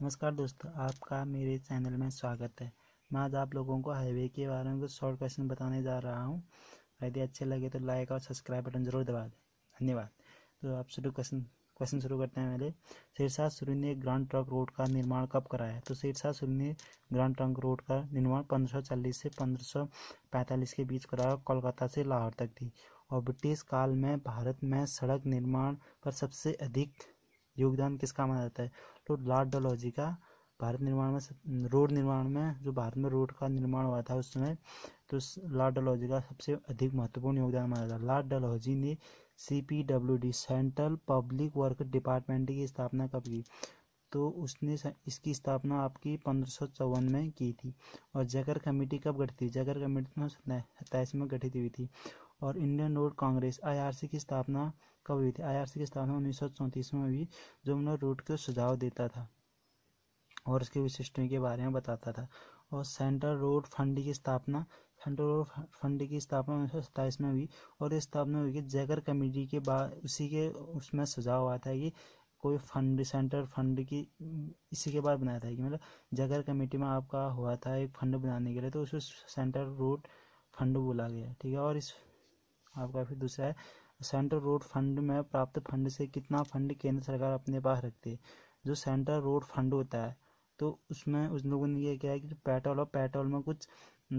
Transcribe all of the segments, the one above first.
नमस्कार दोस्तों, आपका मेरे चैनल में स्वागत है। मैं आज आप लोगों को हाईवे के बारे में कुछ शॉर्ट क्वेश्चन बताने जा रहा हूं। यदि अच्छे लगे तो लाइक और सब्सक्राइब बटन जरूर दबा दें। धन्यवाद। तो आप क्वेश्चन शुरू करते हैं। पहले, शेरशाह सूरी ने ग्रांड ट्रंक रोड का निर्माण कब कराया? तो शेरशाह सूरी ने ग्रांड ट्रंक रोड का निर्माण 1540 से 1545 के बीच कराया। कोलकाता से लाहौर तक थी। और ब्रिटिश काल में भारत में सड़क निर्माण पर सबसे अधिक योगदान किसका माना जाता है? तो लॉर्ड डलहौजी का। भारत निर्माण में, रोड निर्माण में, जो भारत में रोड का निर्माण हुआ था उस समय, तो लॉर्ड डलहौजी का सबसे अधिक महत्वपूर्ण योगदान माना जाता है। लॉर्ड डलहौजी ने CPWD central public work department की स्थापना कब की? तो उसने इसकी स्थापना आपकी 1554 में की थी। और जैकर कमेटी कब गठित हुई? जैकर कमेटी 1927 में गठित हुई थी। और इंडियन रोड कांग्रेस IRC की स्थापना कब हुई थी? IRC की स्थापना 1934 में हुई, जो मतलब रोड के सुझाव देता था और उसकी विशिष्टों के बारे में बताता था। और सेंट्रल रोड फंड की स्थापना 1927 में हुई। और ये स्थापना हुई कि जैकर कमेटी के बाद उसी के उसमें सुझाव आता है कि कोई फंड, सेंट्रल फंड की इसी के बाद बनाया था कि मतलब जैकर कमेटी में आपका हुआ था एक फंड बनाने के लिए, तो उसे सेंट्रल रोड फंड बोला गया। ठीक है। और इस आपका फिर दूसरा है, सेंट्रल रोड फंड में प्राप्त फंड से कितना फंड केंद्र सरकार अपने पास रखती है? जो सेंट्रल रोड फंड होता है, तो उसमें उन लोगों ने ये किया है कि जो पेट्रोल में कुछ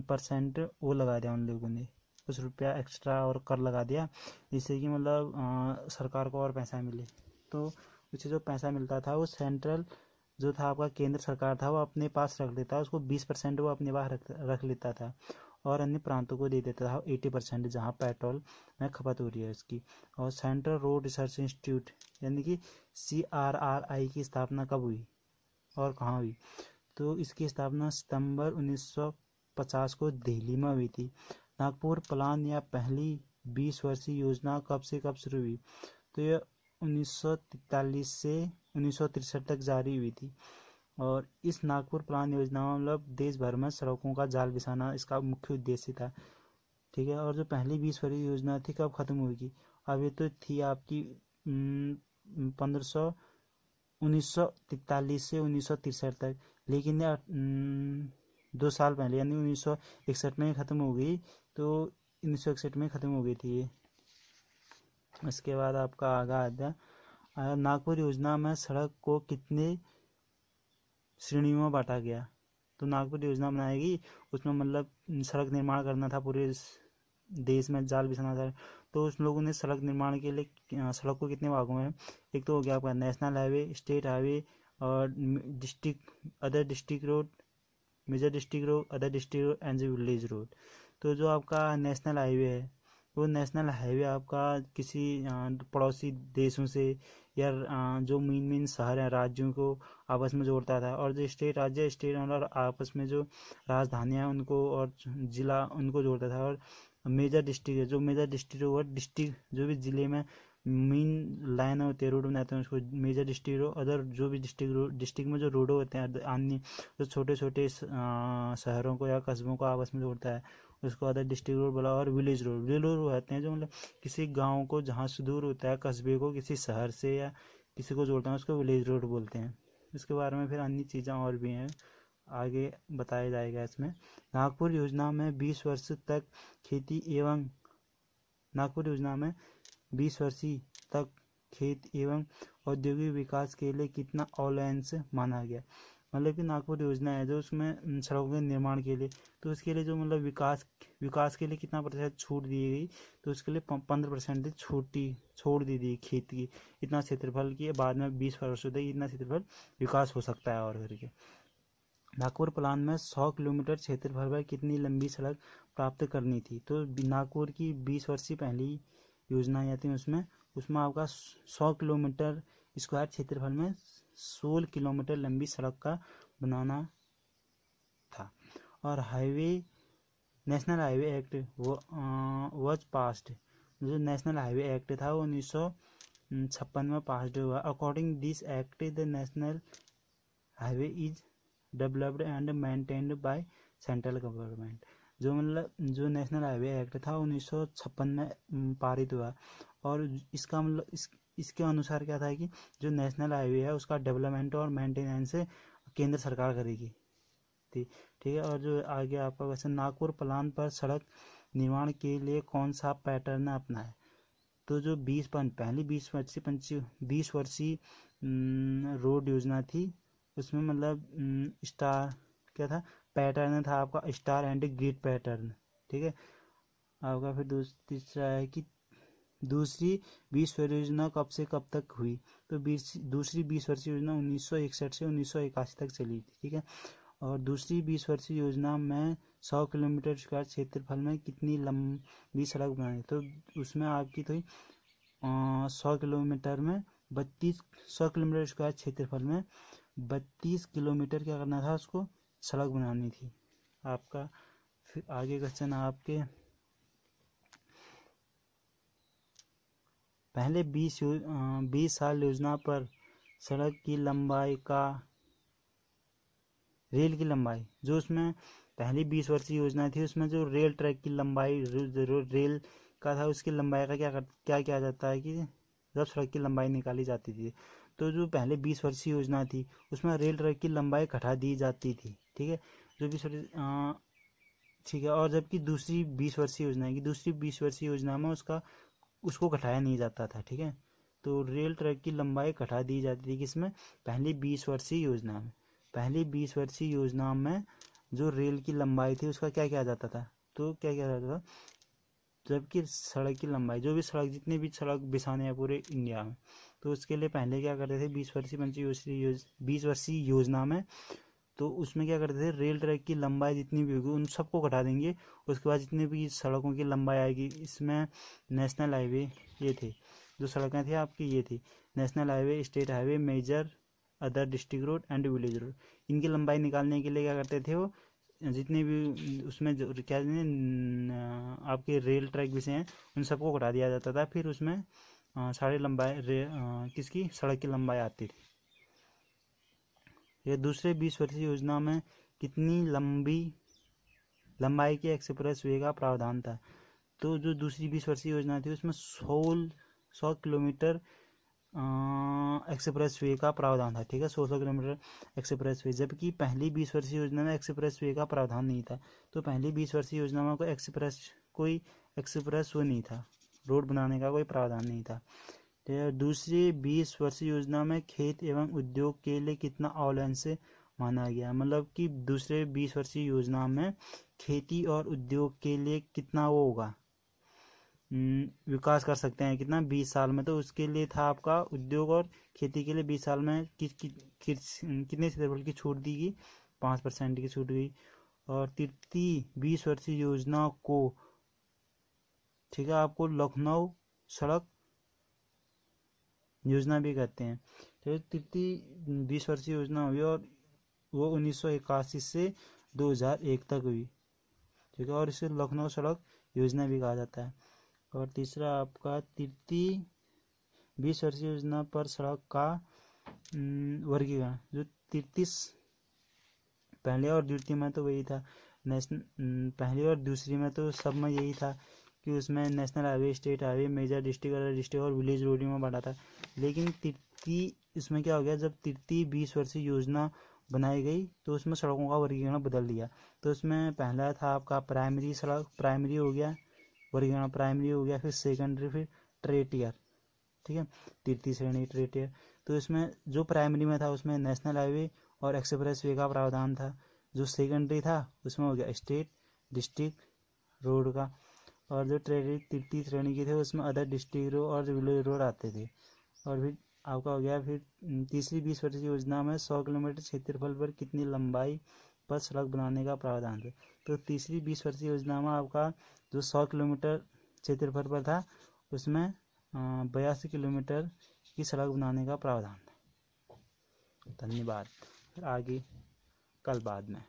परसेंट वो लगा दिया, उन लोगों ने कुछ रुपया एक्स्ट्रा और कर लगा दिया, जिससे कि मतलब सरकार को और पैसा मिले। तो उससे जो पैसा मिलता था वो सेंट्रल जो था आपका केंद्र सरकार था वो अपने पास रख लेता, उसको 20% वो अपने पास रख लेता था और अन्य प्रांतों को दे देता था 80%, जहाँ पेट्रोल में खपत हो रही है उसकी। और सेंट्रल रोड रिसर्च इंस्टीट्यूट यानी कि CRRI की स्थापना कब हुई और कहाँ हुई? तो इसकी स्थापना सितंबर 1950 को दिल्ली में हुई थी। नागपुर प्लान या पहली 20 वर्षीय योजना कब से कब शुरू हुई? तो यह 1943 से 1963 तक जारी हुई थी। और इस नागपुर प्लान योजना में मतलब देश भर में सड़कों का जाल बिछाना इसका मुख्य उद्देश्य था। ठीक है। और जो पहली 20 वर्षीय योजना थी कब खत्म हुई? अब ये तो थी आपकी 1943 से 1963 तक, लेकिन 2 साल पहले यानी 1961 में ख़त्म हो गई। तो 1961 में ख़त्म हो गई थी ये। उसके बाद आपका आगा आता है, नागपुर योजना में सड़क को कितने श्रेणियों में बांटा गया? तो नागपुर योजना बनाएगी, उसमें मतलब सड़क निर्माण करना था, पूरे देश में जाल बिछाना था। तो उस लोगों ने सड़क निर्माण के लिए सड़क को कितने भागों में, एक तो हो गया आपका नेशनल हाईवे, स्टेट हाईवे और district, other district road, major district road, other district road and village road. तो जो आपका नेशनल हाईवे है, वो नेशनल हाईवे आपका किसी पड़ोसी देशों से या जो मेन शहर हैं राज्यों को आपस में जोड़ता था। और जो स्टेट और आपस में जो राजधानियाँ हैं उनको और जिला उनको जोड़ता था। और मेजर डिस्ट्रिक्ट है, जो मेजर डिस्ट्रिक्ट वो डिस्ट्रिक्ट जो भी जिले में मेन लाइन होते हैं, रोड बनाते हैं, उसको मेजर डिस्ट्रिक्ट रोड। अदर जो भी डिस्ट्रिक्ट में जो रोड होते हैं अन्य जो छोटे छोटे शहरों को या कस्बों को आपस में जोड़ता है, उसको अदर डिस्ट्रिक्ट रोड बोला। और विलेज रोड होते हैं जो मतलब किसी गांव को जहाँ से दूर होता है, कस्बे को किसी शहर से या किसी को जोड़ते हैं, उसको विलेज रोड बोलते हैं। इसके बारे में फिर अन्य चीज़ें और भी हैं, आगे बताया जाएगा इसमें। नागपुर योजना में 20 वर्ष तक खेती एवं नागपुर योजना में 20 वर्षीय तक खेत एवं औद्योगिक विकास के लिए कितना अलाउंस माना गया? मतलब कि नागपुर योजना है जो उसमें सड़कों के निर्माण के लिए, तो उसके लिए जो मतलब विकास के लिए कितना प्रतिशत छूट दी गई? तो उसके लिए 15% छोड़ दी थी खेत की, इतना क्षेत्रफल की बाद में 20 वर्षों तक इतना क्षेत्रफल विकास हो सकता है और करके। नागपुर प्लान में 100 किलोमीटर क्षेत्रफल पर कितनी लंबी सड़क प्राप्त करनी थी? तो नागपुर की 20 वर्षीय पहली योजना आती है, उसमें आपका 100 किलोमीटर स्क्वायर क्षेत्रफल में 16 किलोमीटर लंबी सड़क का बनाना था। और national highway act was passed, जो नेशनल हाईवे एक्ट था वो 1956 में पास्ड हुआ। According this act the national highway is developed and maintained by central government. जो मतलब जो नेशनल हाईवे एक्ट था 1956 में पारित हुआ। और इसका मतलब इसके अनुसार क्या था कि जो नेशनल हाईवे है उसका डेवलपमेंट और मेंटेनेंस केंद्र सरकार करेगी। ठीक है। और जो आगे आपका क्वेश्चन, नागपुर प्लान पर सड़क निर्माण के लिए कौन सा पैटर्न अपनाया? तो जो 20 वर्षीय रोड योजना थी उसमें मतलब स्टार क्या था, पैटर्न था आपका स्टार एंड ग्रिड पैटर्न। ठीक है। आपका फिर तीसरा है कि दूसरी 20 वर्षीय योजना कब से कब तक हुई? तो दूसरी 20 वर्षीय योजना 1961 से 1981 तक चली थी। ठीक है। और दूसरी 20 वर्षीय योजना में 100 किलोमीटर स्क्वायर क्षेत्रफल में कितनी लंबी सड़क बनाई? तो उसमें आपकी तो 100 किलोमीटर में 100 किलोमीटर स्क्वायर क्षेत्रफल में 32 किलोमीटर क्या करना था, उसको सड़क बनानी थी आपका। फिर आगे क्वेश्चन आपके, पहले 20 साल योजना पर सड़क की लंबाई का, रेल की लंबाई, जो उसमें पहली 20 वर्षीय योजना थी उसमें जो रेल ट्रैक की लंबाई रेल का था उसकी लंबाई का क्या किया जाता है कि जब सड़क की लंबाई निकाली जाती थी तो जो पहले 20 वर्षीय योजना थी उसमें रेल ट्रैक की लंबाई घटा दी जाती थी। ठीक है। जो भी ठीक है। और जबकि दूसरी 20 वर्षीय योजना की दूसरी 20 वर्षीय योजना में उसको घटाया नहीं जाता था। ठीक है। तो रेल ट्रैक की लंबाई घटा दी जाती थी किसमें? पहली 20 वर्षीय योजना में। पहली 20 वर्षीय योजना में जो रेल की लंबाई थी उसका क्या किया जाता था? तो क्या किया जाता था, जबकि सड़क की लंबाई, जो भी सड़क जितनी भी सड़क बिछाने हैं पूरे इंडिया में, तो उसके लिए पहले क्या करते थे 20 वर्षीय योजना में, तो उसमें क्या करते थे, रेल ट्रैक की लंबाई जितनी भी होगी उन सबको घटा देंगे। उसके बाद जितनी भी सड़कों की लंबाई आएगी, इसमें नेशनल हाईवे ये थे, जो सड़कें थी आपकी ये थी national highway, state highway, major other district road and village road. इनकी लंबाई निकालने के लिए क्या करते थे वो, जितने भी उसमें जो क्या आपके रेल ट्रैक भी से हैं उन सबको घटा दिया जाता था। फिर उसमें सारी लंबाई किसकी, सड़क की लंबाई आती थी। ये दूसरे 20 वर्षीय योजना में कितनी लंबाई के एक्सप्रेस वे का प्रावधान था? तो जो दूसरी 20 वर्षीय योजना थी उसमें 100 किलोमीटर एक्सप्रेस वे का प्रावधान था। ठीक है। 100 किलोमीटर एक्सप्रेस वे, जबकि पहली 20 वर्षीय योजना में एक्सप्रेस वे का प्रावधान नहीं था। तो पहली 20 वर्षीय योजना में कोई एक्सप्रेस वो नहीं था, रोड बनाने का कोई प्रावधान नहीं था। दूसरी 20 वर्षीय योजना में खेत एवं उद्योग के लिए कितना अलाउंस माना गया? मतलब कि दूसरे 20 वर्षीय योजना में खेती और उद्योग के लिए कितना वो होगा, विकास कर सकते हैं कितना, 20 साल में। तो उसके लिए था आपका उद्योग और खेती के लिए 20 साल में कितने क्षेत्रफल की छूट दी गई? 5% की छूट गई। और तृतीय 20 वर्षीय योजना को, ठीक है, आपको लखनऊ सड़क योजना भी कहते हैं। तो तृतीय 20 वर्षीय योजना हुई और वो 1981 से 2001 तक हुई। ठीक है। और इसे लखनऊ सड़क योजना भी कहा जाता है। और तीसरा आपका तृतीय 20 वर्षीय योजना पर सड़क का वर्गीकरण, जो 33 पहले और द्वितीय में तो वही था, पहली और दूसरी में तो सब में यही था कि उसमें national highway, state highway, major district और विलेज रोड में बढ़ा था। लेकिन तृतीय इसमें क्या हो गया, जब तृतीय 20 वर्षीय योजना बनाई गई तो उसमें सड़कों का वर्गीकरण बदल दिया। तो उसमें पहला था आपका प्राइमरी सड़क, प्राइमरी हो गया वर्गीकरण, प्राइमरी हो गया, फिर सेकेंडरी, फिर ट्रेटियर। ठीक है। तृतीय श्रेणी ट्रेटियर। तो इसमें जो प्राइमरी में था उसमें नेशनल हाईवे और एक्सप्रेस वे का प्रावधान था। जो सेकेंडरी था उसमें हो गया स्टेट डिस्ट्रिक्ट रोड का। और जो तृतीय श्रेणी के थे उसमें अदर डिस्ट्रिक्ट रोड और विलेज रोड आते थे। और फिर आपका हो गया फिर तीसरी 20 वर्षीय योजना में 100 किलोमीटर क्षेत्रफल पर कितनी लंबाई पर सड़क बनाने का प्रावधान था? तो तीसरी 20 वर्षीय योजना में आपका जो 100 किलोमीटर क्षेत्रफल पर था उसमें 82 किलोमीटर की सड़क बनाने का प्रावधान था। धन्यवाद। फिर आगे कल बाद में।